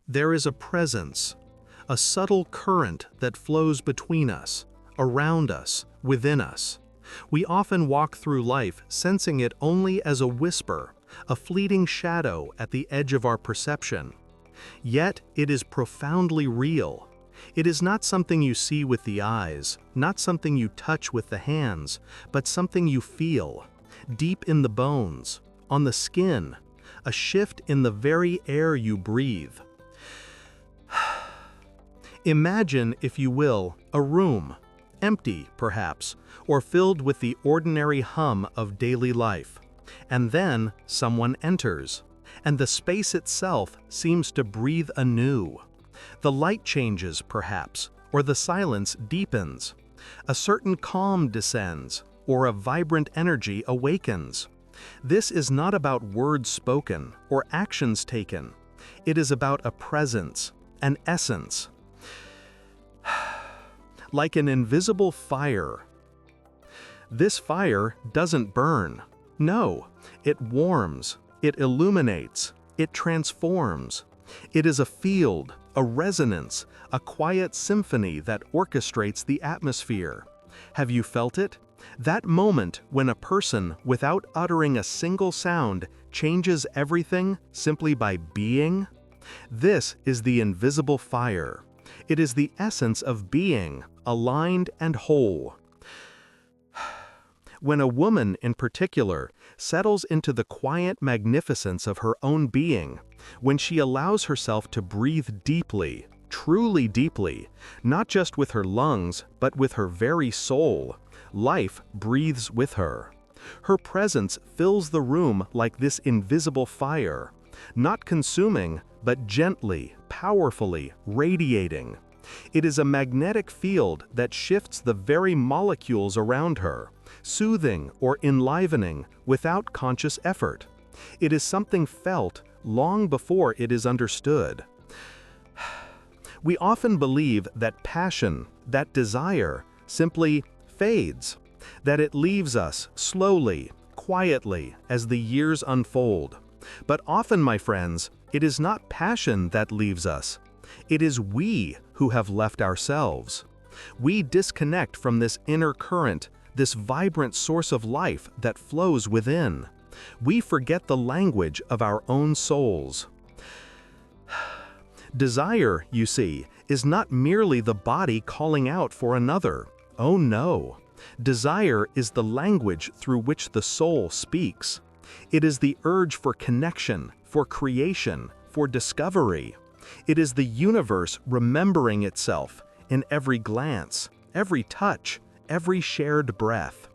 There is a presence, a subtle current that flows between us, around us, within us. We often walk through life sensing it only as a whisper, a fleeting shadow at the edge of our perception. Yet it is profoundly real. It is not something you see with the eyes, not something you touch with the hands, but something you feel, deep in the bones, on the skin, a shift in the very air you breathe. Imagine, if you will, a room, empty perhaps, or filled with the ordinary hum of daily life. And then someone enters, and the space itself seems to breathe anew. The light changes perhaps, or the silence deepens. A certain calm descends, or a vibrant energy awakens. This is not about words spoken or actions taken. It is about a presence, an essence. Like an invisible fire. This fire doesn't burn. No, it warms, it illuminates, it transforms. It is a field, a resonance, a quiet symphony that orchestrates the atmosphere. Have you felt it? That moment when a person, without uttering a single sound, changes everything simply by being? This is the invisible fire. It is the essence of being, aligned and whole. When a woman, in particular, settles into the quiet magnificence of her own being, when she allows herself to breathe deeply, truly deeply, not just with her lungs, but with her very soul, life breathes with her. Her presence fills the room like this invisible fire, not consuming, but gently, powerfully radiating. It is a magnetic field that shifts the very molecules around her, soothing or enlivening without conscious effort. It is something felt long before it is understood. We often believe that passion, that desire, simply fades, that it leaves us slowly, quietly, as the years unfold. But often, my friends, it is not passion that leaves us. It is we who have left ourselves. We disconnect from this inner current, this vibrant source of life that flows within. We forget the language of our own souls. Desire, you see, is not merely the body calling out for another. Oh no. Desire is the language through which the soul speaks. It is the urge for connection, for creation, for discovery. It is the universe remembering itself in every glance, every touch, every shared breath.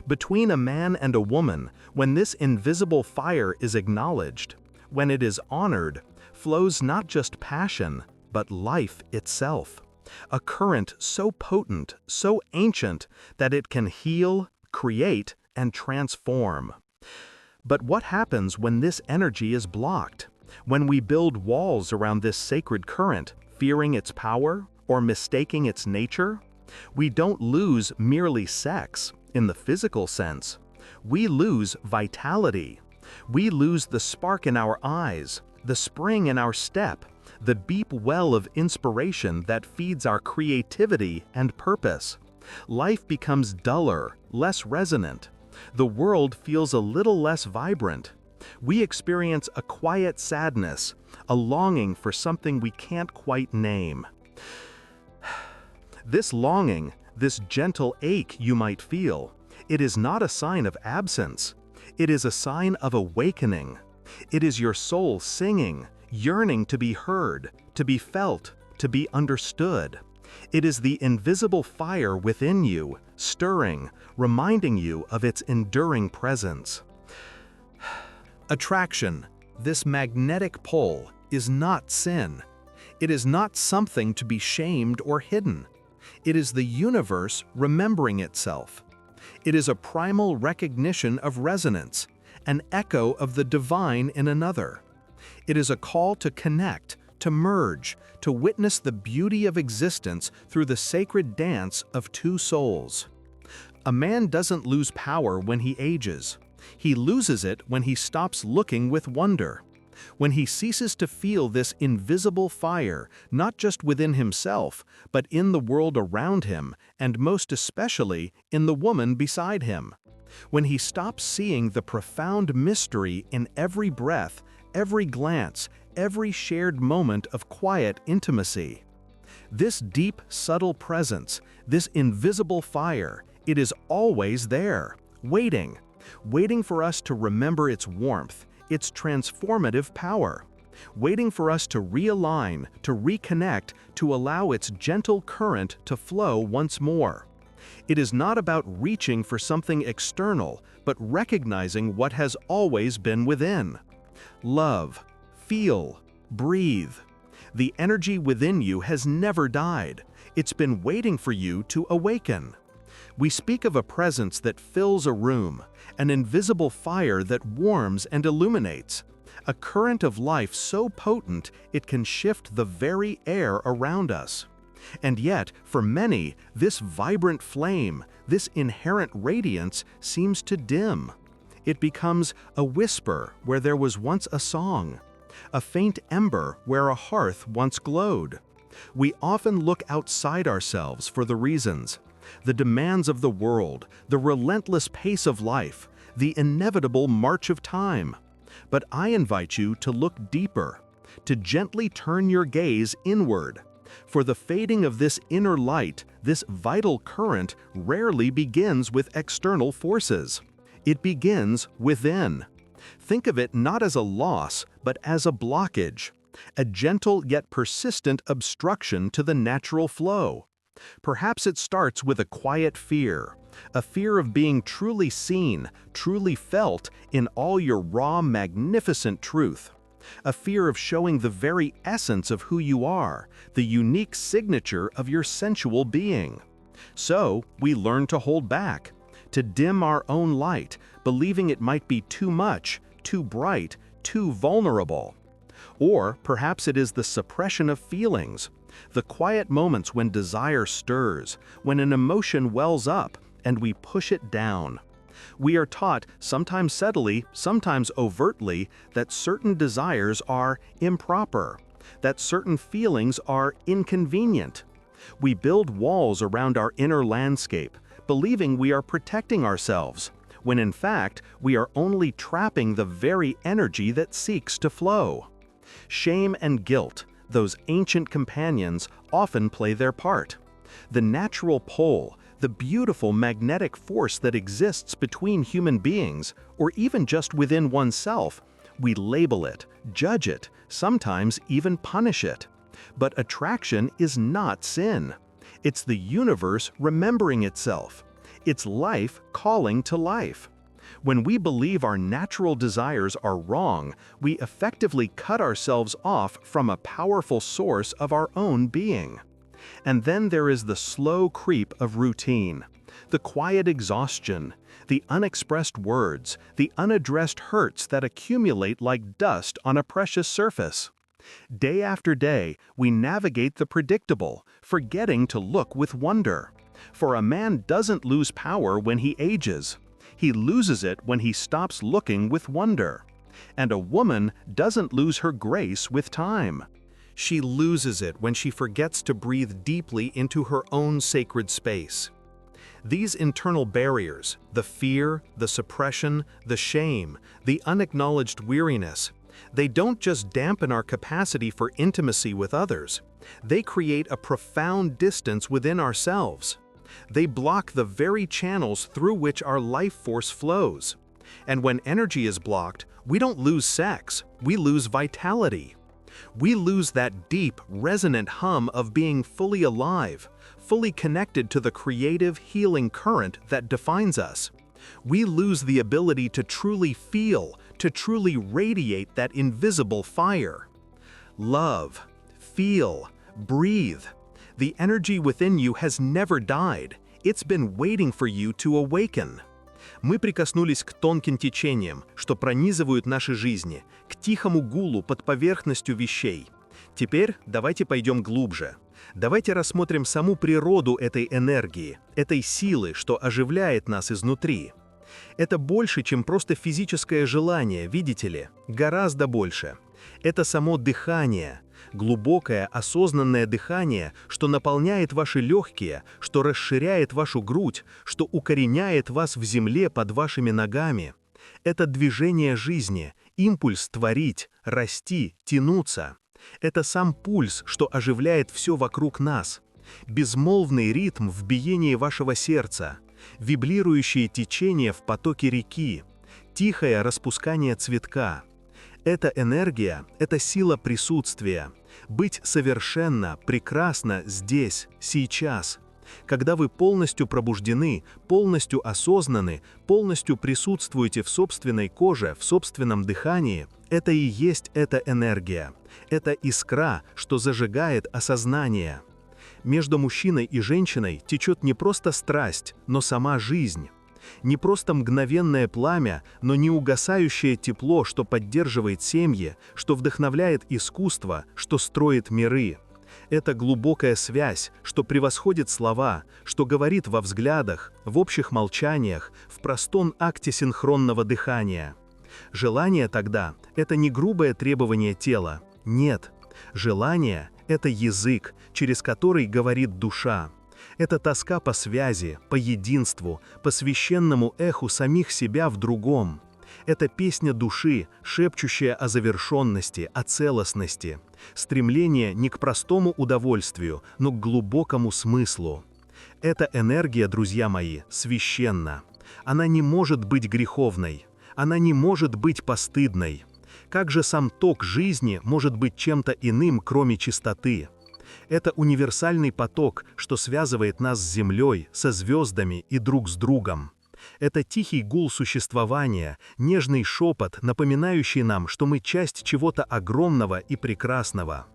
Between a man and a woman, when this invisible fire is acknowledged, when it is honored, flows not just passion, but life itself. A current so potent, so ancient, that it can heal, create, and transform. But what happens when this energy is blocked? When we build walls around this sacred current, fearing its power or mistaking its nature? We don't lose merely sex, in the physical sense. We lose vitality. We lose the spark in our eyes, the spring in our step, the deep well of inspiration that feeds our creativity and purpose. Life becomes duller, less resonant. The world feels a little less vibrant. We experience a quiet sadness, a longing for something we can't quite name. This longing, this gentle ache you might feel, it is not a sign of absence. It is a sign of awakening. It is your soul singing, yearning to be heard, to be felt, to be understood. It is the invisible fire within you, stirring, reminding you of its enduring presence. Attraction, this magnetic pull, is not sin. It is not something to be shamed or hidden. It is the universe remembering itself. It is a primal recognition of resonance, an echo of the divine in another. It is a call to connect, to merge, to witness the beauty of existence through the sacred dance of two souls. A man doesn't lose power when he ages. He loses it when he stops looking with wonder. When he ceases to feel this invisible fire, not just within himself, but in the world around him, and most especially in the woman beside him. When he stops seeing the profound mystery in every breath, every glance, every shared moment of quiet intimacy. This deep, subtle presence, this invisible fire, it is always there, waiting for us to remember its warmth, its transformative power, waiting for us to realign, to reconnect, to allow its gentle current to flow once more. It is not about reaching for something external, but recognizing what has always been within. Love, feel, breathe. The energy within you has never died. It's been waiting for you to awaken. We speak of a presence that fills a room, an invisible fire that warms and illuminates, a current of life so potent it can shift the very air around us. And yet, for many, this vibrant flame, this inherent radiance seems to dim. It becomes a whisper where there was once a song, a faint ember where a hearth once glowed. We often look outside ourselves for the reasons. The demands of the world, the relentless pace of life, the inevitable march of time. But I invite you to look deeper, to gently turn your gaze inward. For the fading of this inner light, this vital current, rarely begins with external forces. It begins within. Think of it not as a loss, but as a blockage, a gentle yet persistent obstruction to the natural flow. Perhaps it starts with a quiet fear, a fear of being truly seen, truly felt in all your raw, magnificent truth. A fear of showing the very essence of who you are, the unique signature of your sensual being. So, we learn to hold back, to dim our own light, believing it might be too much, too bright, too vulnerable. Or perhaps it is the suppression of feelings, the quiet moments when desire stirs, when an emotion wells up, and we push it down. We are taught, sometimes subtly, sometimes overtly, that certain desires are improper, that certain feelings are inconvenient. We build walls around our inner landscape, believing we are protecting ourselves, when in fact we are only trapping the very energy that seeks to flow. Shame and guilt, those ancient companions, often play their part. The natural pull, the beautiful magnetic force that exists between human beings, or even just within oneself, we label it, judge it, sometimes even punish it. But attraction is not sin. It's the universe remembering itself. It's life calling to life. When we believe our natural desires are wrong, we effectively cut ourselves off from a powerful source of our own being. And then there is the slow creep of routine, the quiet exhaustion, the unexpressed words, the unaddressed hurts that accumulate like dust on a precious surface. Day after day, we navigate the predictable, forgetting to look with wonder. For a man doesn't lose power when he ages. He loses it when he stops looking with wonder. And a woman doesn't lose her grace with time. She loses it when she forgets to breathe deeply into her own sacred space. These internal barriers, the fear, the suppression, the shame, the unacknowledged weariness, they don't just dampen our capacity for intimacy with others. They create a profound distance within ourselves. They block the very channels through which our life force flows. And when energy is blocked, we don't lose sex, we lose vitality. We lose that deep, resonant hum of being fully alive, fully connected to the creative, healing current that defines us. We lose the ability to truly feel, to truly radiate that invisible fire. Love, feel, breathe. The energy within you has never died. It's been waiting for you to awaken. Мы прикоснулись к тонким течениям, что пронизывают наши жизни, к тихому гулу под поверхностью вещей. Теперь давайте пойдем глубже. Давайте рассмотрим саму природу этой энергии, этой силы, что оживляет нас изнутри. Это больше, чем просто физическое желание, видите ли? Гораздо больше. Это само дыхание, глубокое осознанное дыхание, что наполняет ваши легкие, что расширяет вашу грудь, что укореняет вас в земле под вашими ногами. Это движение жизни, импульс творить, расти, тянуться. Это сам пульс, что оживляет все вокруг нас. Безмолвный ритм в биении вашего сердца, вибрирующее течение в потоке реки, тихое распускание цветка. Эта энергия, это сила присутствия. Быть совершенно, прекрасно здесь, сейчас. Когда вы полностью пробуждены, полностью осознаны, полностью присутствуете в собственной коже, в собственном дыхании, это и есть эта энергия. Это искра, что зажигает осознание. Между мужчиной и женщиной течет не просто страсть, но сама жизнь. Не просто мгновенное пламя, но неугасающее тепло, что поддерживает семьи, что вдохновляет искусство, что строит миры. Это глубокая связь, что превосходит слова, что говорит во взглядах, в общих молчаниях, в простом акте синхронного дыхания. Желание тогда – это не грубое требование тела. Нет. Желание – это язык, через который говорит душа. Это тоска по связи, по единству, по священному эху самих себя в другом. Это песня души, шепчущая о завершенности, о целостности. Стремление не к простому удовольствию, но к глубокому смыслу. Эта энергия, друзья мои, священна. Она не может быть греховной. Она не может быть постыдной. Как же сам ток жизни может быть чем-то иным, кроме чистоты? Это универсальный поток, что связывает нас с землей, со звездами и друг с другом. Это тихий гул существования, нежный шепот, напоминающий нам, что мы часть чего-то огромного и прекрасного.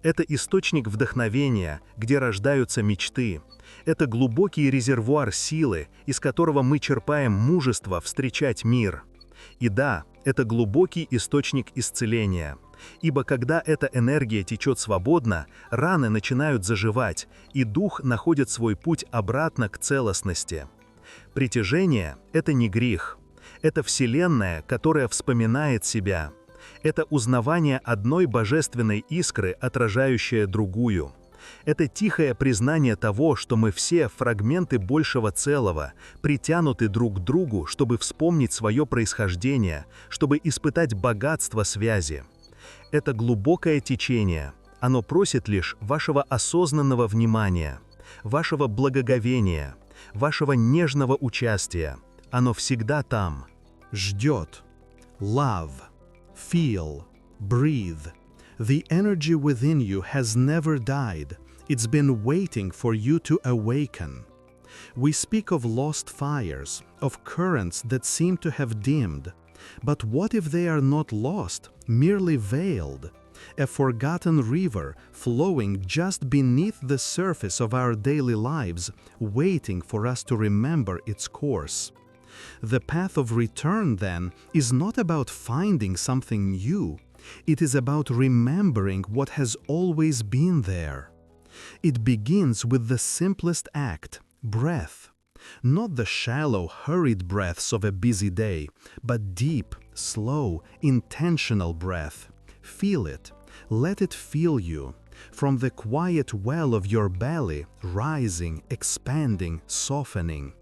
Это источник вдохновения, где рождаются мечты. Это глубокий резервуар силы, из которого мы черпаем мужество встречать мир. И да, это глубокий источник исцеления. Ибо когда эта энергия течет свободно, раны начинают заживать, и дух находит свой путь обратно к целостности. Притяжение – это не грех. Это Вселенная, которая вспоминает себя. Это узнавание одной божественной искры, отражающая другую. Это тихое признание того, что мы все фрагменты большего целого, притянуты друг к другу, чтобы вспомнить свое происхождение, чтобы испытать богатство связи. Это глубокое течение. Оно просит лишь вашего осознанного внимания, вашего благоговения, вашего нежного участия. Оно всегда там. Ждет. Love. Feel. Breathe. The energy within you has never died. It's been waiting for you to awaken. We speak of lost fires, of currents that seem to have dimmed. But what if they are not lost, merely veiled? A forgotten river flowing just beneath the surface of our daily lives, waiting for us to remember its course. The path of return, then, is not about finding something new. It is about remembering what has always been there. It begins with the simplest act, breath. Not the shallow, hurried breaths of a busy day, but deep, slow, intentional breath. Feel it. Let it feel you. From the quiet well of your belly, rising, expanding, softening.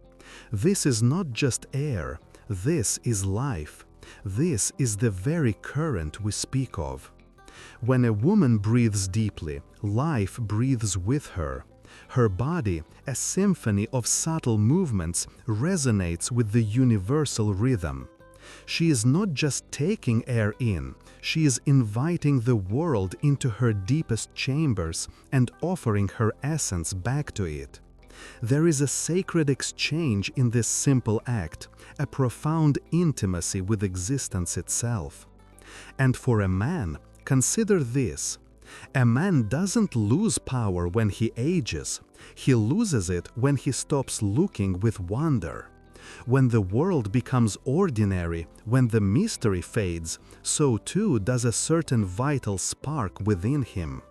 This is not just air. This is life. This is the very current we speak of. When a woman breathes deeply, life breathes with her. Her body, a symphony of subtle movements, resonates with the universal rhythm. She is not just taking air in, she is inviting the world into her deepest chambers and offering her essence back to it. There is a sacred exchange in this simple act, a profound intimacy with existence itself. And for a man, consider this. A man doesn't lose power when he ages. He loses it when he stops looking with wonder. When the world becomes ordinary, when the mystery fades, so too does a certain vital spark within him.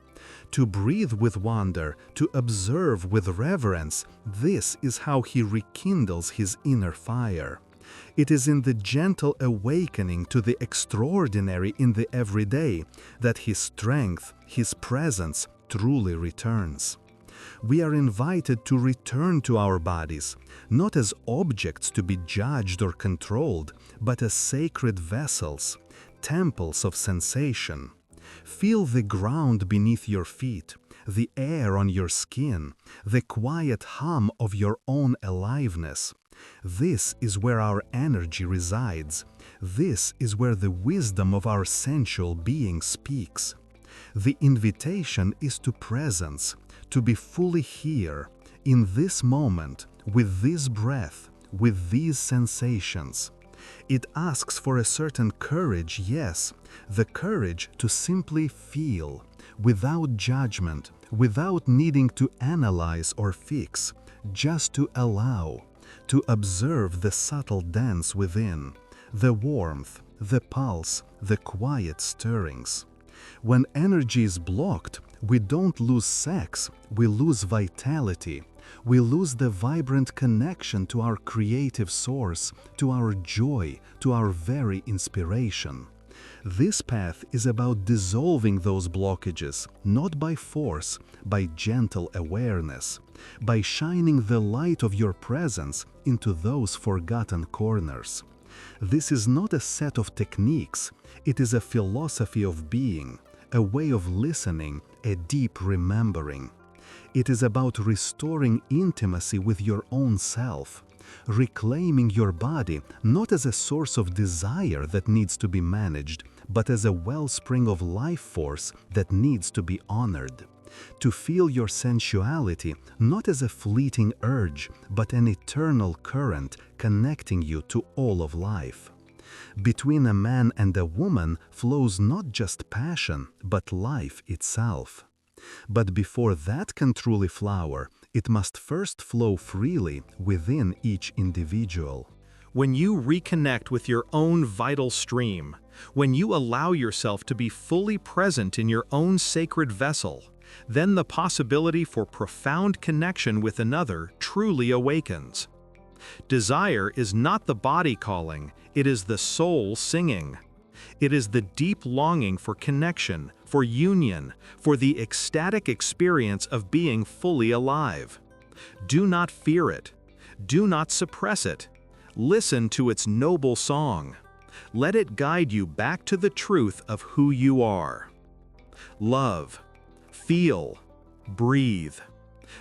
To breathe with wonder, to observe with reverence, this is how he rekindles his inner fire. It is in the gentle awakening to the extraordinary in the everyday that His strength, His presence truly returns. We are invited to return to our bodies, not as objects to be judged or controlled, but as sacred vessels, temples of sensation. Feel the ground beneath your feet, the air on your skin, the quiet hum of your own aliveness. This is where our energy resides. This is where the wisdom of our sensual being speaks. The invitation is to presence, to be fully here, in this moment, with this breath, with these sensations. It asks for a certain courage, yes, the courage to simply feel, without judgment, without needing to analyze or fix, just to allow, to observe the subtle dance within, the warmth, the pulse, the quiet stirrings. When energy is blocked, we don't lose sex, we lose vitality. We lose the vibrant connection to our creative source, to our joy, to our very inspiration. This path is about dissolving those blockages, not by force, by gentle awareness, by shining the light of your presence into those forgotten corners. This is not a set of techniques, it is a philosophy of being, a way of listening, a deep remembering. It is about restoring intimacy with your own self, reclaiming your body not as a source of desire that needs to be managed, but as a wellspring of life force that needs to be honored. To feel your sensuality not as a fleeting urge, but an eternal current connecting you to all of life. Between a man and a woman flows not just passion, but life itself. But before that can truly flower, it must first flow freely within each individual. When you reconnect with your own vital stream, when you allow yourself to be fully present in your own sacred vessel, then the possibility for profound connection with another truly awakens. Desire is not the body calling, it is the soul singing. It is the deep longing for connection, for union, for the ecstatic experience of being fully alive. Do not fear it. Do not suppress it. Listen to its noble song. Let it guide you back to the truth of who you are. Love. Feel. Breathe.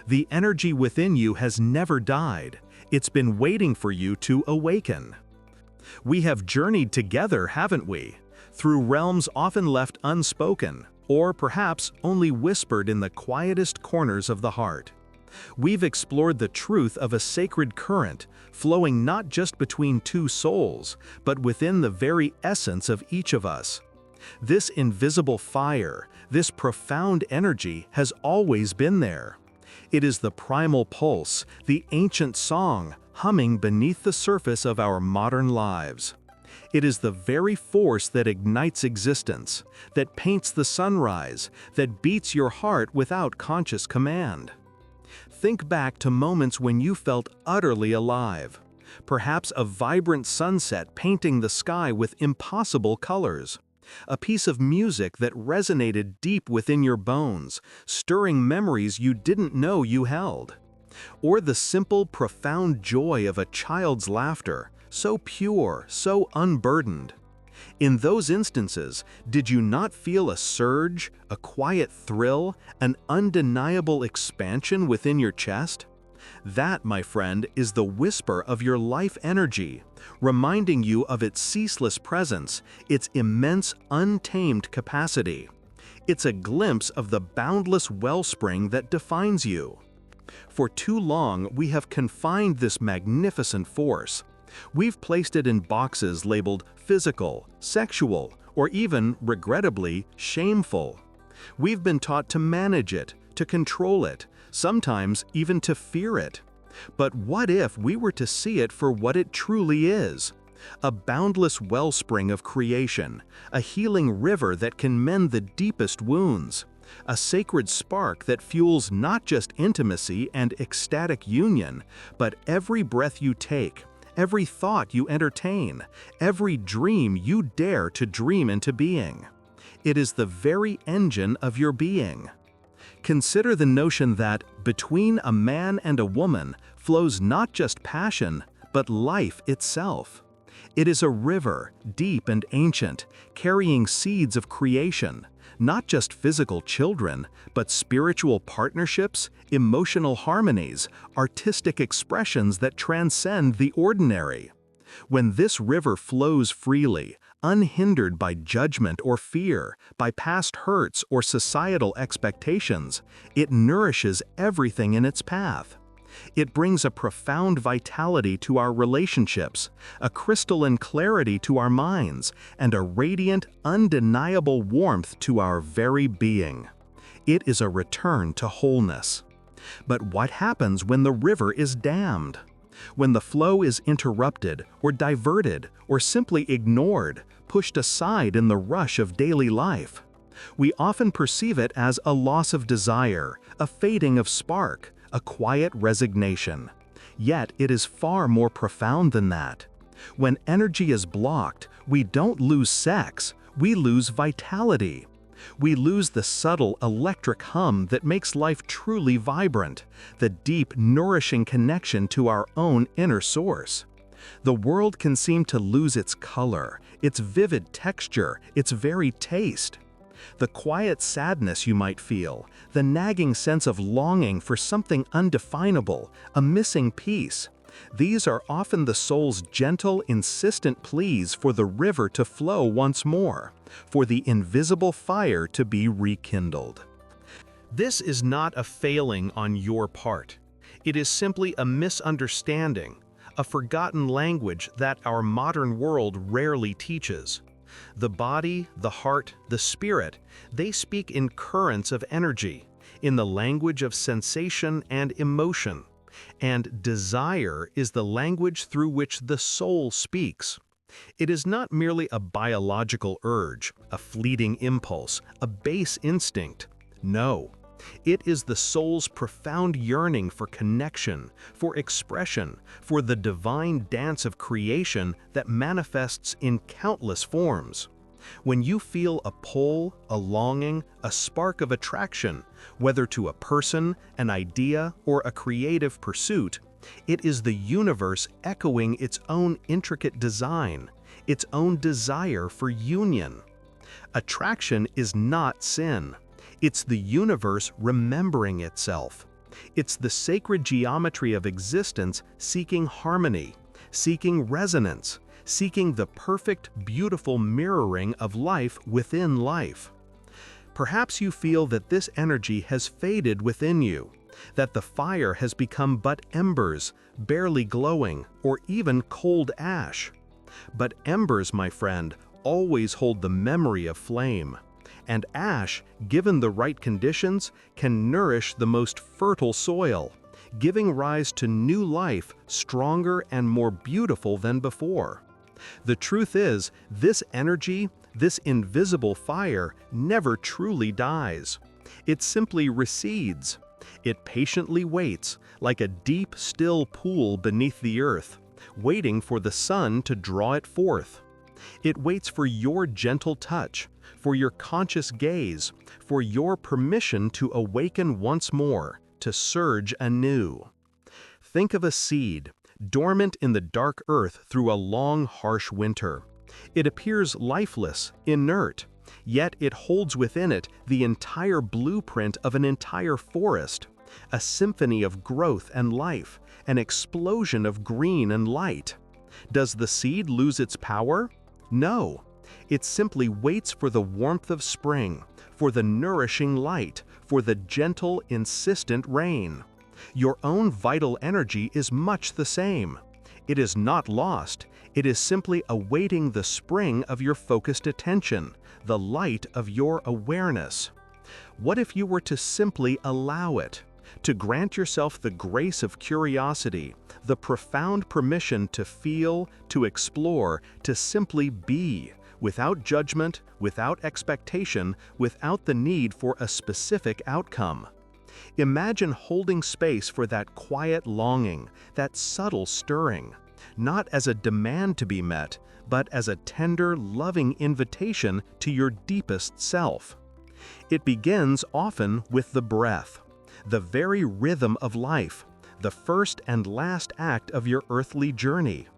The energy within you has never died. It's been waiting for you to awaken. We have journeyed together, haven't we? Through realms often left unspoken, or perhaps only whispered in the quietest corners of the heart. We've explored the truth of a sacred current, flowing not just between two souls, but within the very essence of each of us. This invisible fire, this profound energy has always been there. It is the primal pulse, the ancient song, humming beneath the surface of our modern lives. It is the very force that ignites existence, that paints the sunrise, that beats your heart without conscious command. Think back to moments when you felt utterly alive. Perhaps a vibrant sunset painting the sky with impossible colors. A piece of music that resonated deep within your bones, stirring memories you didn't know you held. Or the simple, profound joy of a child's laughter, so pure, so unburdened. In those instances, did you not feel a surge, a quiet thrill, an undeniable expansion within your chest? That, my friend, is the whisper of your life energy, reminding you of its ceaseless presence, its immense, untamed capacity. It's a glimpse of the boundless wellspring that defines you. For too long, we have confined this magnificent force. We've placed it in boxes labeled physical, sexual, or even, regrettably, shameful. We've been taught to manage it, to control it, sometimes even to fear it. But what if we were to see it for what it truly is? A boundless wellspring of creation, a healing river that can mend the deepest wounds, a sacred spark that fuels not just intimacy and ecstatic union, but every breath you take, every thought you entertain, every dream you dare to dream into being. It is the very engine of your being. Consider the notion that between a man and a woman flows not just passion, but life itself. It is a river, deep and ancient, carrying seeds of creation, not just physical children, but spiritual partnerships, emotional harmonies, artistic expressions that transcend the ordinary. When this river flows freely, unhindered by judgment or fear, by past hurts or societal expectations, it nourishes everything in its path. It brings a profound vitality to our relationships, a crystalline clarity to our minds, and a radiant, undeniable warmth to our very being. It is a return to wholeness. But what happens when the river is dammed? When the flow is interrupted, or diverted, or simply ignored, pushed aside in the rush of daily life? We often perceive it as a loss of desire, a fading of spark, a quiet resignation. Yet it is far more profound than that. When energy is blocked, we don't lose sex, we lose vitality. We lose the subtle electric hum that makes life truly vibrant, the deep, nourishing connection to our own inner source. The world can seem to lose its color, its vivid texture, its very taste. The quiet sadness you might feel, the nagging sense of longing for something undefinable, a missing piece. These are often the soul's gentle, insistent pleas for the river to flow once more, for the invisible fire to be rekindled. This is not a failing on your part. It is simply a misunderstanding, a forgotten language that our modern world rarely teaches. The body, the heart, the spirit, they speak in currents of energy, in the language of sensation and emotion. And desire is the language through which the soul speaks. It is not merely a biological urge, a fleeting impulse, a base instinct. No, it is the soul's profound yearning for connection, for expression, for the divine dance of creation that manifests in countless forms. When you feel a pull, a longing, a spark of attraction, whether to a person, an idea, or a creative pursuit, it is the universe echoing its own intricate design, its own desire for union. Attraction is not sin. It's the universe remembering itself. It's the sacred geometry of existence seeking harmony, seeking resonance, seeking the perfect, beautiful mirroring of life within life. Perhaps you feel that this energy has faded within you, that the fire has become but embers, barely glowing, or even cold ash. But embers, my friend, always hold the memory of flame. And ash, given the right conditions, can nourish the most fertile soil, giving rise to new life stronger and more beautiful than before. The truth is, this energy, this invisible fire, never truly dies. It simply recedes. It patiently waits, like a deep, still pool beneath the earth, waiting for the sun to draw it forth. It waits for your gentle touch, for your conscious gaze, for your permission to awaken once more, to surge anew. Think of a seed, dormant in the dark earth through a long, harsh winter. It appears lifeless, inert, yet it holds within it the entire blueprint of an entire forest, a symphony of growth and life, an explosion of green and light. Does the seed lose its power? No. It simply waits for the warmth of spring, for the nourishing light, for the gentle, insistent rain. Your own vital energy is much the same. It is not lost. It is simply awaiting the spring of your focused attention, the light of your awareness. What if you were to simply allow it? To grant yourself the grace of curiosity, the profound permission to feel, to explore, to simply be, without judgment, without expectation, without the need for a specific outcome. Imagine holding space for that quiet longing, that subtle stirring. not as a demand to be met, but as a tender, loving invitation to your deepest self. It begins often with the breath, the very rhythm of life, the first and last act of your earthly journey.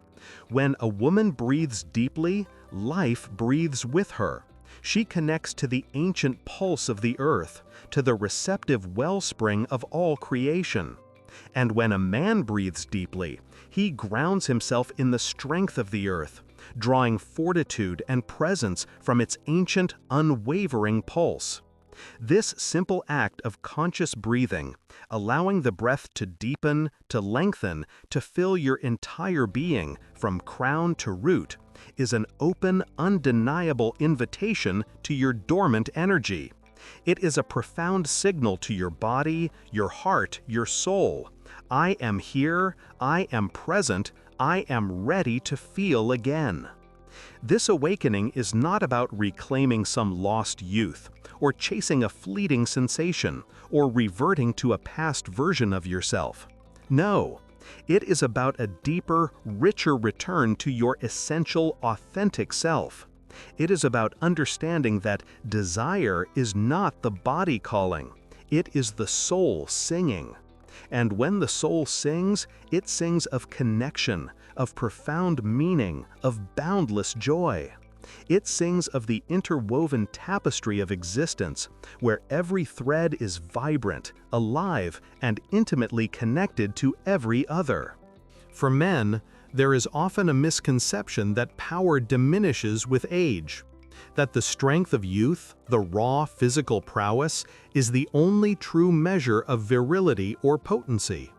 When a woman breathes deeply, life breathes with her. She connects to the ancient pulse of the earth, to the receptive wellspring of all creation. And when a man breathes deeply, he grounds himself in the strength of the earth, drawing fortitude and presence from its ancient, unwavering pulse. This simple act of conscious breathing, allowing the breath to deepen, to lengthen, to fill your entire being from crown to root, is an open, undeniable invitation to your dormant energy. It is a profound signal to your body, your heart, your soul. I am here, I am present, I am ready to feel again. This awakening is not about reclaiming some lost youth, or chasing a fleeting sensation, or reverting to a past version of yourself. No, it is about a deeper, richer return to your essential, authentic self. It is about understanding that desire is not the body calling, it is the soul singing. And when the soul sings, it sings of connection, of profound meaning, of boundless joy. It sings of the interwoven tapestry of existence, where every thread is vibrant, alive, and intimately connected to every other. For men, there is often a misconception that power diminishes with age, that the strength of youth, the raw physical prowess, is the only true measure of virility or potency.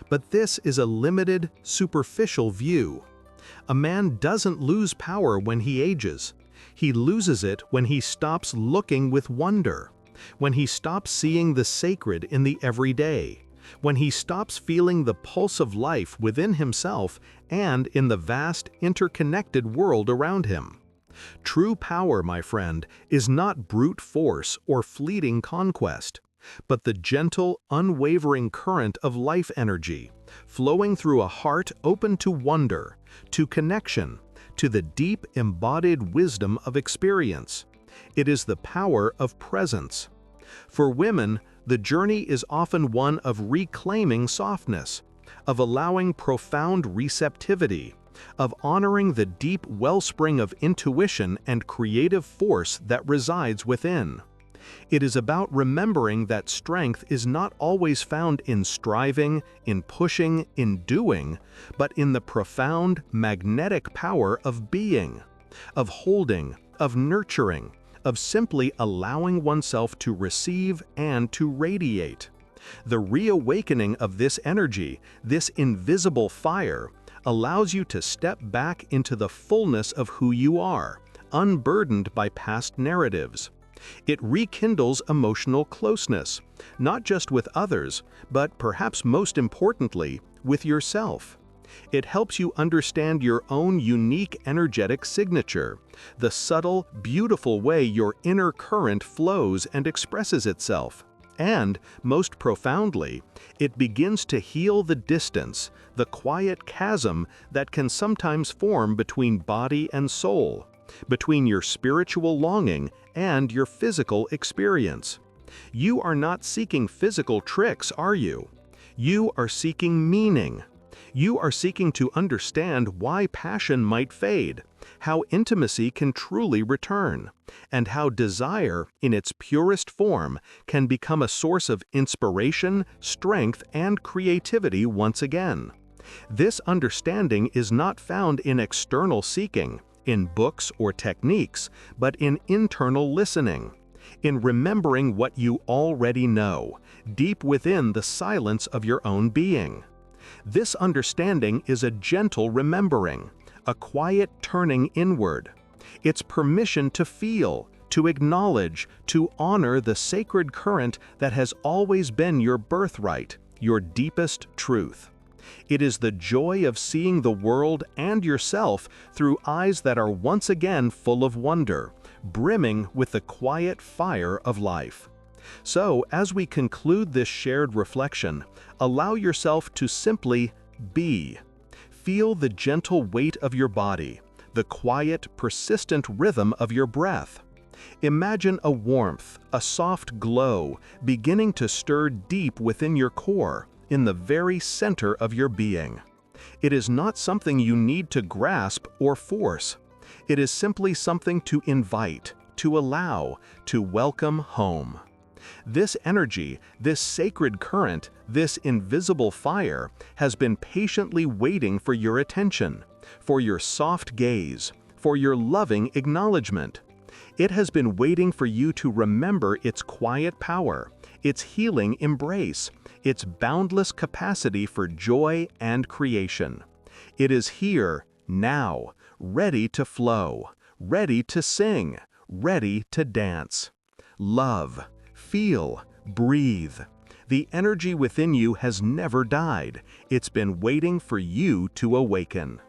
But this is a limited, superficial view. A man doesn't lose power when he ages. He loses it when he stops looking with wonder, when he stops seeing the sacred in the everyday, when he stops feeling the pulse of life within himself and in the vast, interconnected world around him. True power, my friend, is not brute force or fleeting conquest, but the gentle, unwavering current of life energy, flowing through a heart open to wonder, to connection, to the deep embodied wisdom of experience. It is the power of presence. For women, the journey is often one of reclaiming softness, of allowing profound receptivity, of honoring the deep wellspring of intuition and creative force that resides within. It is about remembering that strength is not always found in striving, in pushing, in doing, but in the profound, magnetic power of being, of holding, of nurturing, of simply allowing oneself to receive and to radiate. The reawakening of this energy, this invisible fire, allows you to step back into the fullness of who you are, unburdened by past narratives. It rekindles emotional closeness, not just with others, but perhaps most importantly, with yourself. It helps you understand your own unique energetic signature, the subtle, beautiful way your inner current flows and expresses itself. And, most profoundly, it begins to heal the distance, the quiet chasm that can sometimes form between body and soul, between your spiritual longing and your physical experience. You are not seeking physical tricks, are you? You are seeking meaning. You are seeking to understand why passion might fade, how intimacy can truly return, and how desire, in its purest form, can become a source of inspiration, strength, and creativity once again. This understanding is not found in external seeking, in books or techniques, but in internal listening, in remembering what you already know, deep within the silence of your own being. This understanding is a gentle remembering, a quiet turning inward. It's permission to feel, to acknowledge, to honor the sacred current that has always been your birthright, your deepest truth. It is the joy of seeing the world and yourself through eyes that are once again full of wonder, brimming with the quiet fire of life. So, as we conclude this shared reflection, allow yourself to simply be. Feel the gentle weight of your body, the quiet, persistent rhythm of your breath. Imagine a warmth, a soft glow, beginning to stir deep within your core, in the very center of your being. It is not something you need to grasp or force. It is simply something to invite, to allow, to welcome home. This energy, this sacred current, this invisible fire has been patiently waiting for your attention, for your soft gaze, for your loving acknowledgement. It has been waiting for you to remember its quiet power, its healing embrace, its boundless capacity for joy and creation. It is here, now, ready to flow, ready to sing, ready to dance. Love, feel, breathe. The energy within you has never died. It's been waiting for you to awaken.